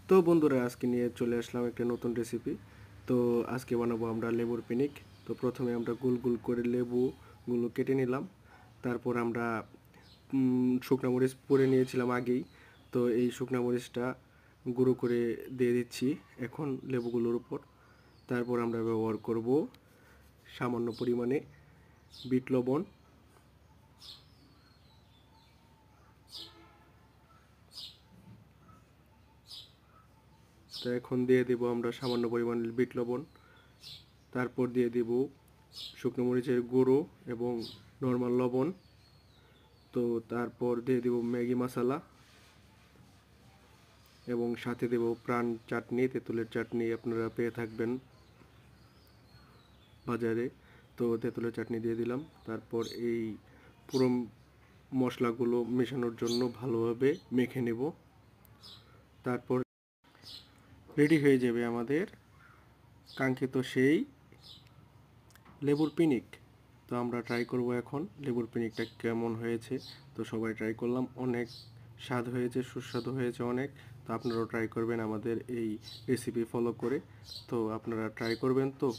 তো বন্ধুরা, আজকে নিয়ে চলে আসলাম একটা নতুন রেসিপি। তো আজকে বানাবো আমরা লেবুর পিনিক। তো প্রথমে আমরা গোল গোল করে লেবুগুলো কেটে নিলাম। তারপর আমরা শুকনো মরিচ পুড়ে নিয়েছিলাম আগেই। তো এই শুকনো মরিচটা গুঁড়ো করে দিয়ে দিচ্ছি এখন লেবুগুলোর উপর। তারপর আমরা ব্যবহার করব সামান্য পরিমাণে বিট লবণ, তো এখন দিয়ে দেব আমরা সামান্য পরিমাণ বিট লবণ। তারপর দিয়ে দেব শুকনো মরিচের গুঁড়ো এবং নর্মাল লবণ। তো তারপর দিয়ে দেব ম্যাগি মশলা এবং সাথে দেব প্রাণ চাটনি, তেঁতুলের চাটনি আপনারা পেয়ে থাকবেন বাজারে। তো তেঁতুলের চাটনি দিয়ে দিলাম। তারপর এই পুরো মশলাগুলো মেশানোর জন্য ভালোভাবে মেখে নেব। তারপর রেডি হয়ে যাবে আমাদের কাঙ্ক্ষিত সেই লেবুর পিনিক। তো আমরা ট্রাই করব এখন লেবুর পিনিকটা কেমন হয়েছে। তো সবাই ট্রাই করলাম, অনেক স্বাদ হয়েছে, সুস্বাদু হয়েছে অনেক। তো আপনারাও ট্রাই করবেন আমাদের এই রেসিপি ফলো করে। তো আপনারা ট্রাই করবেন তো।